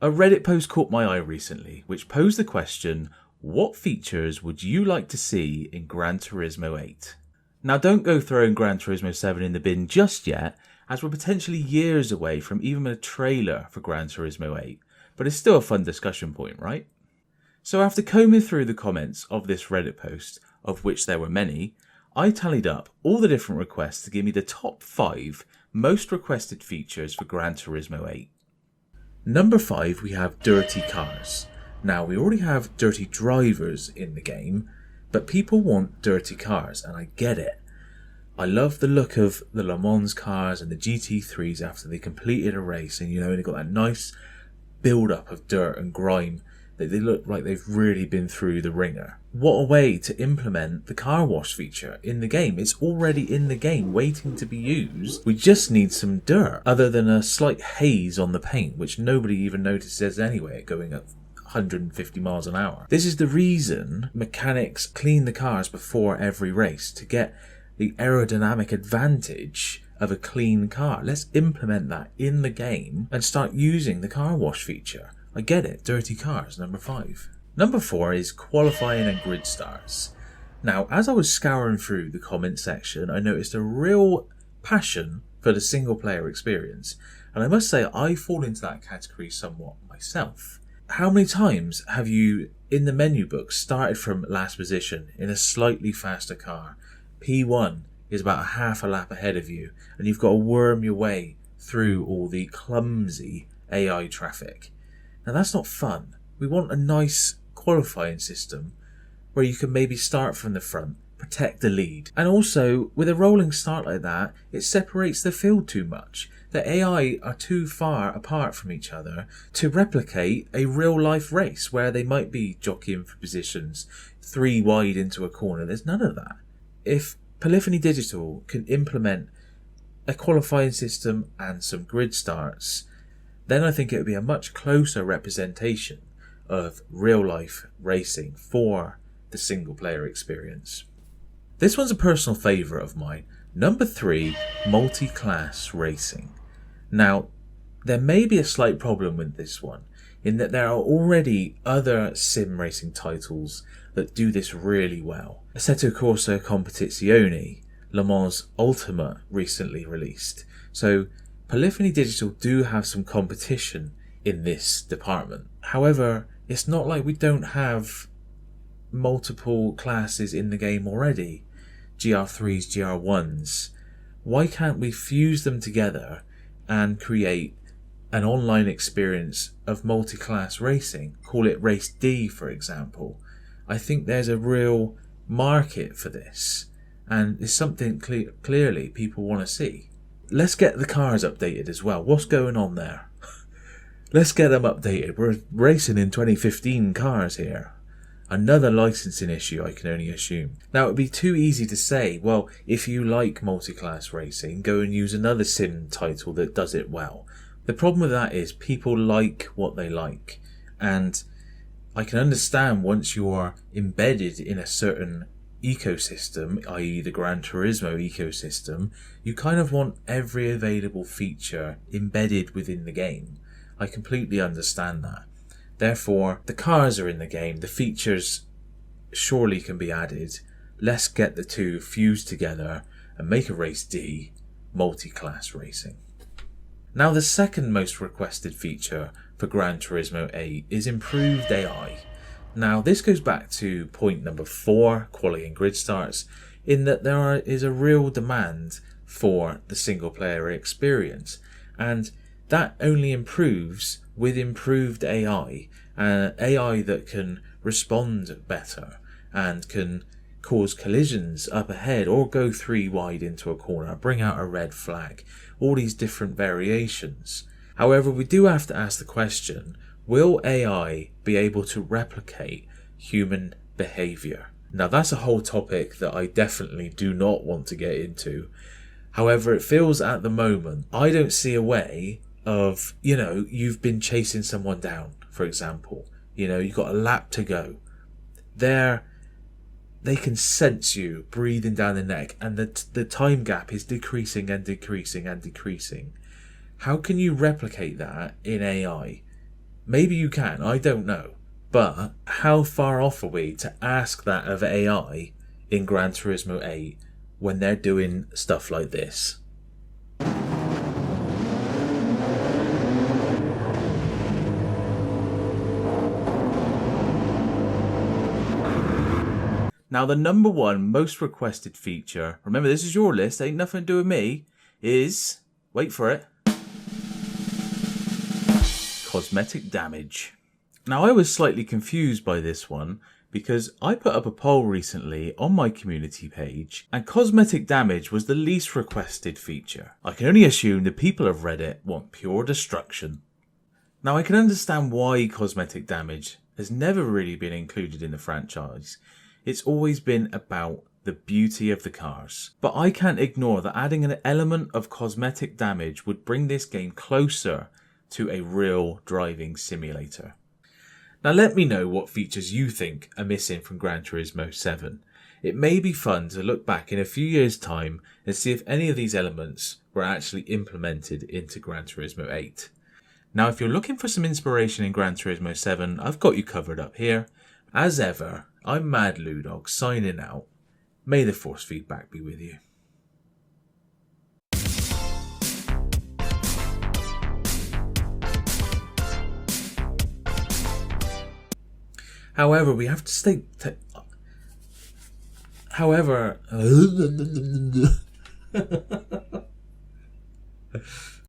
A Reddit post caught my eye recently, which posed the question, what features would you like to see in Gran Turismo 8? Now don't go throwing Gran Turismo 7 in the bin just yet, as we're potentially years away from even a trailer for Gran Turismo 8, but it's still a fun discussion point, right? So after combing through the comments of this Reddit post, of which there were many, I tallied up all the different requests to give me the top 5 most requested features for Gran Turismo 8. Number 5, we have dirty cars. Now, we already have dirty drivers in the game, but people want dirty cars, and I get it. I love the look of the Le Mans cars and the GT3s after they completed a race, and they got that nice build-up of dirt and grime. They look like they've really been through the ringer. What a way to implement the car wash feature in the game. It's already in the game, waiting to be used. We just need some dirt, other than a slight haze on the paint, which nobody even notices anyway, going at 150 miles an hour. This is the reason mechanics clean the cars before every race, to get the aerodynamic advantage of a clean car. Let's implement that in the game and start using the car wash feature. I get it, dirty cars, number 5. Number 4 is qualifying and grid starts. Now, as I was scouring through the comment section, I noticed a real passion for the single player experience. And I must say, I fall into that category somewhat myself. How many times have you, in the menu book, started from last position in a slightly faster car? P1 is about a half a lap ahead of you, and you've got to worm your way through all the clumsy AI traffic. Now that's not fun. We want a nice qualifying system where you can maybe start from the front, protect the lead. And also, with a rolling start like that, it separates the field too much. The AI are too far apart from each other to replicate a real life race where they might be jockeying for positions 3 wide into a corner. There's none of that. If Polyphony Digital can implement a qualifying system and some grid starts, then I think it would be a much closer representation of real life racing for the single player experience. This one's a personal favourite of mine. Number 3, multi-class racing. Now, there may be a slight problem with this one, in that there are already other sim racing titles that do this really well. Assetto Corsa Competizione, Le Mans Ultimate recently released. So Polyphony Digital do have some competition in this department. However, it's not like we don't have multiple classes in the game already. GR3s, GR1s. Why can't we fuse them together and create an online experience of multi-class racing? Call it Race D, for example. I think there's a real market for this, and it's something clearly people want to see. Let's get the cars updated as well. What's going on there? Let's get them updated. We're racing in 2015 cars here. Another licensing issue, I can only assume. Now, it would be too easy to say, well, if you like multi-class racing, go and use another sim title that does it well. The problem with that is people like what they like. And I can understand once you're embedded in a certain ecosystem, i.e. the Gran Turismo ecosystem, you kind of want every available feature embedded within the game. I completely understand that. Therefore, the cars are in the game, the features surely can be added. Let's get the two fused together and make a Race D multi-class racing. Now, the second most requested feature for Gran Turismo 8 is improved AI. Now, this goes back to point number 4, quality and grid starts, in that there is a real demand for the single player experience, and that only improves with improved AI, AI that can respond better and can cause collisions up ahead or go 3 wide into a corner, bring out a red flag, all these different variations. However, we do have to ask the question, will AI be able to replicate human behaviour? Now, that's a whole topic that I definitely do not want to get into. However, it feels at the moment, I don't see a way of, you've been chasing someone down, for example. You've got a lap to go. They can sense you breathing down the neck, and the time gap is decreasing and decreasing and decreasing. How can you replicate that in AI? Maybe you can, I don't know. But how far off are we to ask that of AI in Gran Turismo 8 when they're doing stuff like this? Now, the number one most requested feature, remember this is your list, ain't nothing to do with me, is, wait for it, Cosmetic Damage. Now, I was slightly confused by this one because I put up a poll recently on my community page and Cosmetic Damage was the least requested feature. I can only assume the people of Reddit want pure destruction. Now, I can understand why Cosmetic Damage has never really been included in the franchise. It's always been about the beauty of the cars. But I can't ignore that adding an element of cosmetic damage would bring this game closer to a real driving simulator. Now let me know what features you think are missing from Gran Turismo 7. It may be fun to look back in a few years' time and see if any of these elements were actually implemented into Gran Turismo 8. Now if you're looking for some inspiration in Gran Turismo 7, I've got you covered up here. As ever, I'm Mad Ludog signing out. May the force feedback be with you. However, we have to stay... However...